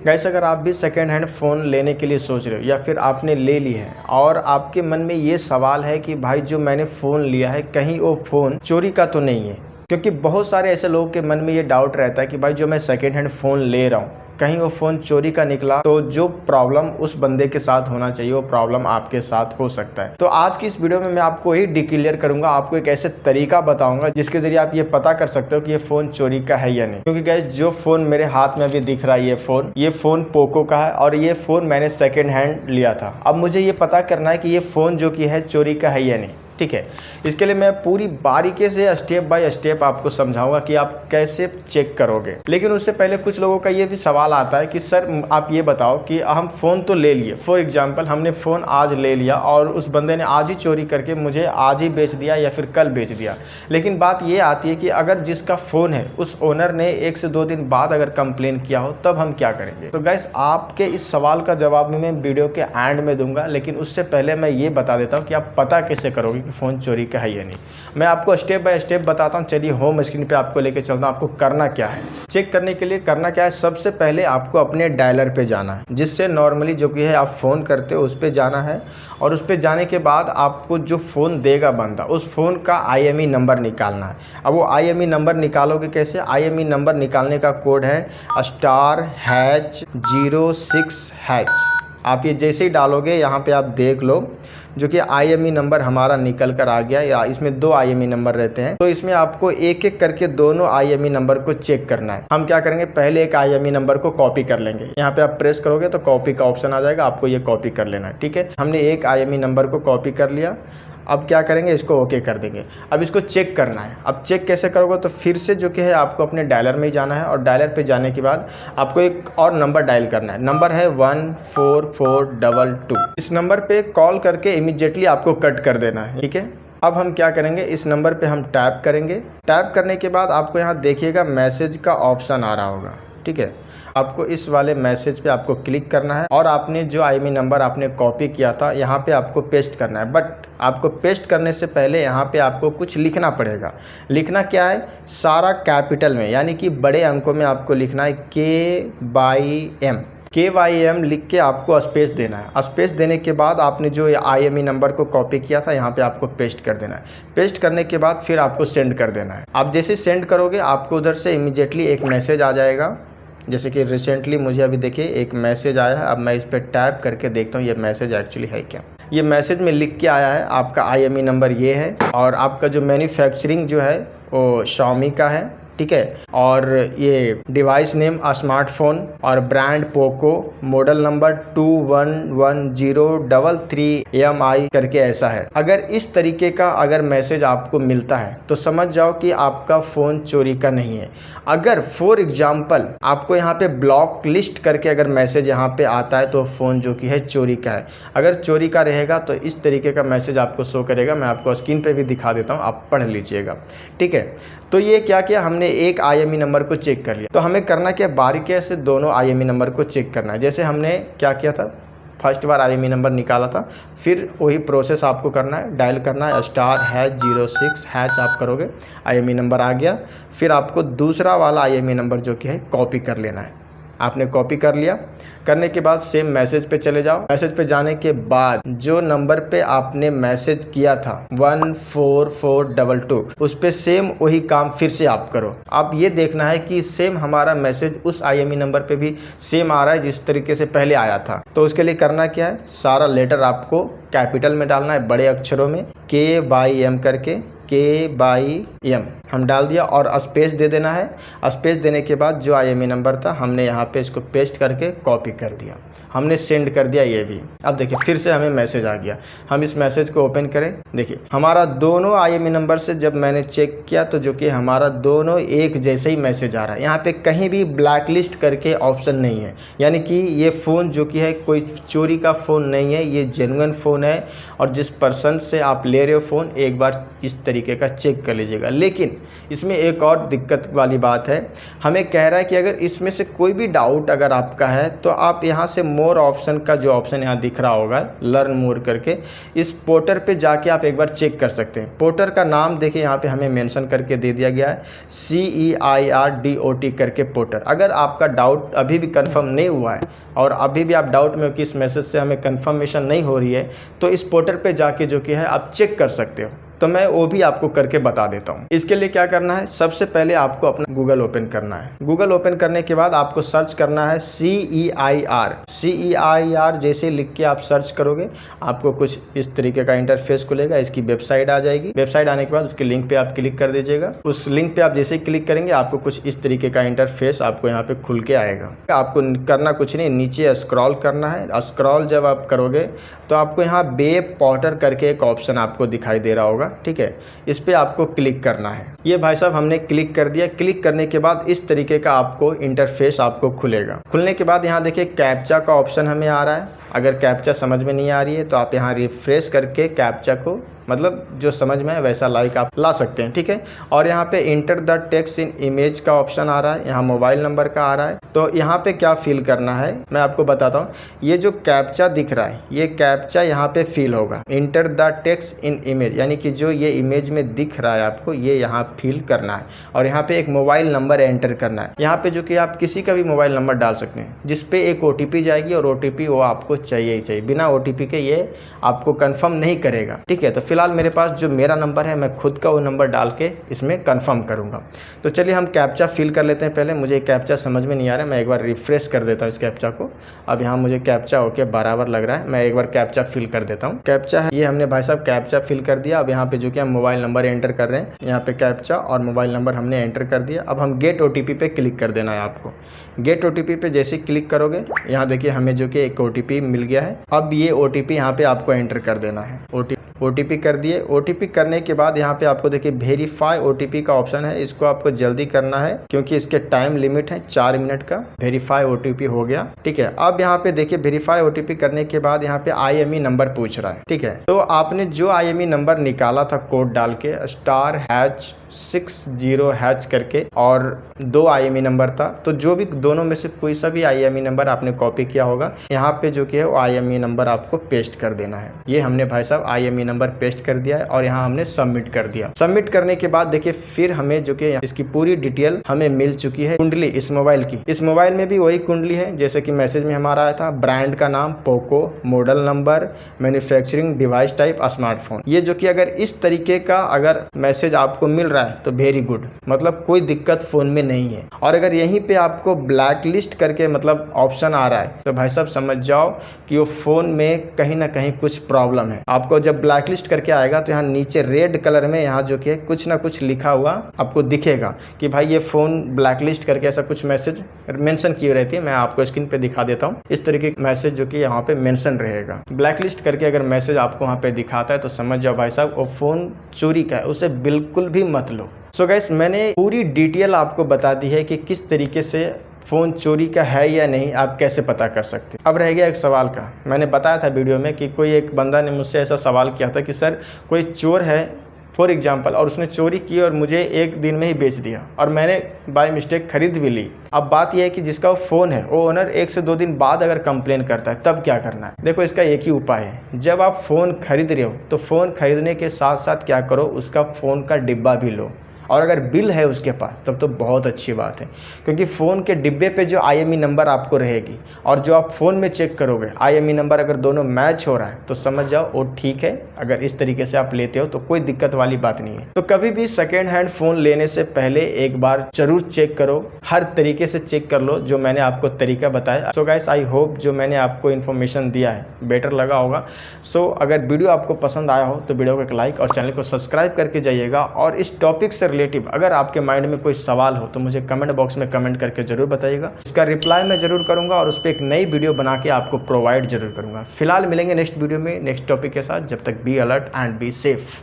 Guys अगर आप भी सेकेंड हैंड फ़ोन लेने के लिए सोच रहे हो या फिर आपने ले ली है और आपके मन में ये सवाल है कि भाई जो मैंने फ़ोन लिया है कहीं वो फ़ोन चोरी का तो नहीं है, क्योंकि बहुत सारे ऐसे लोगों के मन में ये डाउट रहता है कि भाई जो मैं सेकेंड हैंड फ़ोन ले रहा हूँ कहीं वो फ़ोन चोरी का निकला तो जो प्रॉब्लम उस बंदे के साथ होना चाहिए वो प्रॉब्लम आपके साथ हो सकता है। तो आज की इस वीडियो में मैं आपको ही डिक्लेयर करूंगा, आपको एक ऐसे तरीका बताऊंगा जिसके जरिए आप ये पता कर सकते हो कि ये फ़ोन चोरी का है या नहीं। क्योंकि गाइस जो फ़ोन मेरे हाथ में अभी दिख रहा है ये फ़ोन पोको का है और ये फ़ोन मैंने सेकेंड हैंड लिया था। अब मुझे ये पता करना है कि ये फ़ोन जो कि है चोरी का है या नहीं, ठीक है। इसके लिए मैं पूरी बारीकी से स्टेप बाय स्टेप आपको समझाऊंगा कि आप कैसे चेक करोगे। लेकिन उससे पहले कुछ लोगों का ये भी सवाल आता है कि सर आप ये बताओ कि हम फ़ोन तो ले लिए, फॉर एग्जांपल हमने फ़ोन आज ले लिया और उस बंदे ने आज ही चोरी करके मुझे आज ही बेच दिया या फिर कल बेच दिया। लेकिन बात ये आती है कि अगर जिसका फ़ोन है उस ओनर ने 1 से 2 दिन बाद अगर कंप्लेन किया हो तब हम क्या करेंगे। तो गाइस आपके इस सवाल का जवाब मैं वीडियो के एंड में दूंगा, लेकिन उससे पहले मैं ये बता देता हूँ कि आप पता कैसे करोगे फ़ोन चोरी का है या नहीं। मैं आपको स्टेप बाय स्टेप बताता हूं। चलिए होम स्क्रीन पे आपको लेके चलता हूं। आपको करना क्या है, चेक करने के लिए करना क्या है, सबसे पहले आपको अपने डायलर पे जाना है, जिससे नॉर्मली जो कि है आप फ़ोन करते हो उस पर जाना है। और उस पर जाने के बाद आपको जो फ़ोन देगा बंदा उस फ़ोन का IMEI नंबर निकालना है। अब वो IMEI नंबर निकालोगे कैसे, IMEI नंबर निकालने का कोड है *#06#। आप ये जैसे ही डालोगे यहाँ पे आप देख लो जो कि IMEI नंबर हमारा निकल कर आ गया, या इसमें 2 IMEI नंबर रहते हैं। तो इसमें आपको एक एक करके दोनों IMEI नंबर को चेक करना है। हम क्या करेंगे, पहले एक IMEI नंबर को कॉपी कर लेंगे। यहाँ पे आप प्रेस करोगे तो कॉपी का ऑप्शन आ जाएगा, आपको ये कॉपी कर लेना है, ठीक है। हमने एक IMEI नंबर को कॉपी कर लिया। अब क्या करेंगे, इसको ओके कर देंगे। अब इसको चेक करना है। अब चेक कैसे करोगे, तो फिर से जो कि है आपको अपने डायलर में ही जाना है और डायलर पे जाने के बाद आपको एक और नंबर डायल करना है। नंबर है 14422। इस नंबर पे कॉल करके इमीडिएटली आपको कट कर देना है, ठीक है। अब हम क्या करेंगे, इस नंबर पे हम टैप करेंगे। टैप करने के बाद आपको यहाँ देखिएगा मैसेज का ऑप्शन आ रहा होगा, ठीक है। आपको इस वाले मैसेज पे आपको क्लिक करना है और आपने जो IMEI नंबर आपने कॉपी किया था यहाँ पे आपको पेस्ट करना है। बट आपको पेस्ट करने से पहले यहाँ पे आपको कुछ लिखना पड़ेगा। लिखना क्या है, सारा कैपिटल में यानी कि बड़े अंकों में आपको लिखना है KYM लिख के आपको स्पेस देना है। स्पेस देने के बाद आपने जो IMEI नंबर को कॉपी किया था यहाँ पे आपको पेस्ट कर देना है। पेस्ट करने के बाद फिर आपको सेंड कर देना है। आप जैसे सेंड करोगे आपको उधर से इमीडिएटली एक मैसेज आ जाएगा। जैसे कि रिसेंटली मुझे अभी देखिए एक मैसेज आया है। अब मैं इस पर टैप करके देखता हूँ ये मैसेज एक्चुअली है क्या। ये मैसेज में लिख के आया है आपका IMEI नंबर ये है और आपका जो मैन्युफैक्चरिंग जो है वो Xiaomi का है, ठीक है। और ये डिवाइस नेम स्मार्टफोन और brand Poco, model number 211033MI करके ऐसा है। अगर इस तरीके का अगर मैसेज आपको मिलता है तो समझ जाओ कि आपका फ़ोन चोरी का नहीं है। अगर फॉर एग्जांपल आपको यहाँ पे ब्लॉक लिस्ट करके अगर मैसेज यहाँ पे आता है तो फ़ोन जो कि है चोरी का है। अगर चोरी का रहेगा तो इस तरीके का मैसेज आपको शो करेगा। मैं आपको स्क्रीन पे भी दिखा देता हूँ, आप पढ़ लीजिएगा, ठीक है। तो ये क्या किया हमने, एक IMEI नंबर को चेक कर लिया। तो हमें करना क्या, बारीकी से दोनों IMEI नंबर को चेक करना है। जैसे हमने क्या किया था, फर्स्ट बार IMEI नंबर निकाला था, फिर वही प्रोसेस आपको करना है। डायल करना है *#06# आप करोगे, IMEI नंबर आ गया। फिर आपको दूसरा वाला IMEI नंबर जो कि है कॉपी कर लेना है। आपने कॉपी कर लिया, करने के बाद सेम मैसेज पे चले जाओ। मैसेज पे जाने के बाद जो नंबर पे आपने मैसेज किया था 14422 उस पे सेम वही काम फिर से आप करो। अब ये देखना है कि सेम हमारा मैसेज उस IMEI नंबर पे भी सेम आ रहा है जिस तरीके से पहले आया था। तो उसके लिए करना क्या है, सारा लेटर आपको कैपिटल में डालना है, बड़े अक्षरों में KYM करके KYM हम डाल दिया और स्पेस दे देना है। स्पेस देने के बाद जो IMEI नंबर था हमने यहाँ पे इसको पेस्ट करके कॉपी कर दिया, हमने सेंड कर दिया ये भी। अब देखिए फिर से हमें मैसेज आ गया। हम इस मैसेज को ओपन करें, देखिए हमारा दोनों IMEI नंबर से जब मैंने चेक किया तो जो कि हमारा दोनों एक जैसे ही मैसेज आ रहा है। यहाँ पे कहीं भी ब्लैक लिस्ट करके ऑप्शन नहीं है, यानी कि ये फ़ोन जो कि है कोई चोरी का फ़ोन नहीं है, ये जेन्युइन फ़ोन है। और जिस पर्सन से आप ले रहे हो फ़ोन एक बार इस तरीके का चेक कर लीजिएगा। लेकिन इसमें एक और दिक्कत वाली बात है, हमें कह रहा है कि अगर इसमें से कोई भी डाउट अगर आपका है तो आप यहाँ से मोर ऑप्शन का जो ऑप्शन यहाँ दिख रहा होगा लर्न मोर करके, इस पोर्टर पे जाके आप एक बार चेक कर सकते हैं। पोर्टर का नाम देखिए यहाँ पे हमें मेंशन करके दे दिया गया है, CEIRDOT करके पोर्टर। अगर आपका डाउट अभी भी कंफर्म नहीं हुआ है और अभी भी आप डाउट में हो कि इस मैसेज से हमें कंफर्मेशन नहीं हो रही है, तो इस पोर्टर पे जाके जो कि है आप चेक कर सकते हो। तो मैं वो भी आपको करके बता देता हूँ। इसके लिए क्या करना है, सबसे पहले आपको अपना गूगल ओपन करना है। गूगल ओपन करने के बाद आपको सर्च करना है CEIR जैसे लिख के आप सर्च करोगे, आपको कुछ इस तरीके का इंटरफेस खुलेगा। इसकी वेबसाइट आ जाएगी। वेबसाइट आने के बाद उसके लिंक पे आप क्लिक कर दीजिएगा। उस लिंक पे आप जैसे ही क्लिक करेंगे आपको कुछ इस तरीके का इंटरफेस आपको यहाँ पे खुल के आएगा। आपको करना कुछ नहीं, नीचे स्क्रॉल करना है। स्क्रॉल जब आप करोगे तो आपको यहाँ वेब पोर्टर करके एक ऑप्शन आपको दिखाई दे रहा होगा, ठीक है। इस पे आपको क्लिक करना है। ये भाई साहब हमने क्लिक कर दिया। क्लिक करने के बाद इस तरीके का आपको इंटरफेस आपको खुलेगा। खुलने के बाद यहाँ देखिए कैप्चा का ऑप्शन हमें आ रहा है। अगर कैप्चा समझ में नहीं आ रही है तो आप यहाँ रिफ्रेश करके कैप्चा को मतलब जो समझ में है वैसा लाइक आप ला सकते हैं, ठीक है। और यहाँ पे enter the text in image का ऑप्शन आ रहा है, यहाँ मोबाइल नंबर का आ रहा है। तो यहाँ पे क्या फिल करना है मैं आपको बताता हूँ। ये जो कैप्चा दिख रहा है ये कैप्चा यहाँ पे फिल होगा। Enter the text in image यानी कि जो ये इमेज में दिख रहा है आपको ये यहाँ फिल करना है और यहाँ पे एक मोबाइल नंबर एंटर करना है। यहाँ पे जो कि आप किसी का भी मोबाइल नंबर डाल सकते हैं जिसपे एक OTP जाएगी और OTP वो आपको चाहिए ही चाहिए। बिना OTP के ये आपको कन्फर्म नहीं करेगा, ठीक है। तो फिलहाल मेरे पास जो मेरा नंबर है मैं खुद का वो नंबर डाल के इसमें कंफर्म करूंगा। तो चलिए हम कैप्चा फिल कर लेते हैं। पहले मुझे कैप्चा समझ में नहीं आ रहा है, मैं एक बार रिफ्रेश कर देता हूँ इस कैप्चा को। अब यहाँ मुझे कैप्चा होके बराबर लग रहा है, मैं एक बार कैप्चा फिल कर देता हूँ। कैप्चा है ये हमने भाई साहब कैप्चा फिल कर दिया। अब यहाँ पे जो कि हम मोबाइल नंबर एंटर कर रहे हैं, यहाँ पे कैप्चा और मोबाइल नंबर हमने एंटर कर दिया। अब हम गेट OTP पे क्लिक कर देना है आपको। गेट OTP पे जैसे क्लिक करोगे यहाँ देखिए हमें जो कि एक OTP मिल गया है। अब ये OTP यहाँ पे आपको एंटर कर देना है। OTP कर दिए। OTP करने के बाद यहाँ पे आपको देखिए वेरीफाई OTP का ऑप्शन है, इसको आपको जल्दी करना है क्योंकि इसके टाइम लिमिट है 4 मिनट का। वेरीफाई OTP हो गया, ठीक है। अब यहाँ पे देखिए वेरीफाई OTP करने के बाद यहाँ पे IME नंबर पूछ रहा है, ठीक है। तो आपने जो IME नंबर निकाला था कोड डाल के *#60# करके और 2 IME नंबर था, तो जो भी दोनों में से कोई सा भी IME नंबर आपने कॉपी किया होगा यहाँ पे जो कि है वो IME नंबर आपको पेस्ट कर देना है। ये हमने भाई साहब IME नंबर पेस्ट कर दिया है और यहाँ हमने सबमिट कर दिया। सबमिट करने के बाद देखिए फिर हमें जो कि इसकी पूरी डिटेल हमें मिल चुकी है। कुंडली इस मोबाइल की, इस मोबाइल में भी वही कुंडली है जैसे कि मैसेज में हमारा आया था। ब्रांड का नाम Poco, model number, manufacturing, device type smartphone. ये जो कि अगर इस तरीके का अगर मैसेज आपको मिल रहा है तो वेरी गुड, मतलब कोई दिक्कत फोन में नहीं है। और अगर यहीं पे आपको ब्लैक लिस्ट करके मतलब ऑप्शन आ रहा है तो भाई साहब समझ जाओ कि वो फोन में कहीं ना कहीं कुछ प्रॉब्लम है। आपको जब ब्लैक लिस्ट करके आएगा तो यहाँ नीचे रेड कलर में यहाँ जो कि कुछ ना कुछ लिखा हुआ आपको दिखेगा कि भाई ये फोन ब्लैक लिस्ट करके ऐसा कुछ मैसेज मेंशन की रहती है। मैं आपको स्क्रीन पे दिखा देता हूँ। इस तरीके का मैसेज जो कि यहाँ पे मेंशन रहेगा। ब्लैक लिस्ट करके अगर मैसेज आपको वहाँ पे दिखाता है तो समझ जाओ भाई साहब वो फोन चोरी का है, उसे बिल्कुल भी मत लो। सो गाइस मैंने पूरी डिटेल आपको बता दी है कि किस तरीके से फ़ोन चोरी का है या नहीं आप कैसे पता कर सकते हैं। अब रह गया एक सवाल का, मैंने बताया था वीडियो में कि कोई एक बंदा ने मुझसे ऐसा सवाल किया था कि सर कोई चोर है फॉर एग्जांपल और उसने चोरी की और मुझे एक दिन में ही बेच दिया और मैंने बाय मिस्टेक खरीद भी ली। अब बात यह है कि जिसका वो फ़ोन है वो ओनर 1 से 2 दिन बाद अगर कंप्लेन करता है तब क्या करना है। देखो इसका एक ही उपाय है, जब आप फ़ोन खरीद रहे हो तो फ़ोन खरीदने के साथ साथ क्या करो उसका फ़ोन का डिब्बा भी लो और अगर बिल है उसके पास तब तो बहुत अच्छी बात है, क्योंकि फ़ोन के डिब्बे पे जो IME नंबर आपको रहेगी और जो आप फ़ोन में चेक करोगे IME नंबर अगर दोनों मैच हो रहा है तो समझ जाओ वो ठीक है। अगर इस तरीके से आप लेते हो तो कोई दिक्कत वाली बात नहीं है। तो कभी भी सेकेंड हैंड फ़ोन लेने से पहले एक बार ज़रूर चेक करो, हर तरीके से चेक कर लो जो मैंने आपको तरीका बताया। सो गाइस आई होप जो मैंने आपको इन्फॉर्मेशन दिया है बेटर लगा होगा। सो अगर वीडियो आपको पसंद आया हो तो वीडियो को एक लाइक और चैनल को सब्सक्राइब करके जाइएगा। और इस टॉपिक से अगर आपके माइंड में कोई सवाल हो तो मुझे कमेंट बॉक्स में कमेंट करके जरूर बताइएगा, इसका रिप्लाई मैं जरूर करूंगा और उस पर एक नई वीडियो बना के आपको प्रोवाइड जरूर करूंगा। फिलहाल मिलेंगे नेक्स्ट वीडियो में नेक्स्ट टॉपिक के साथ, जब तक be alert and be safe.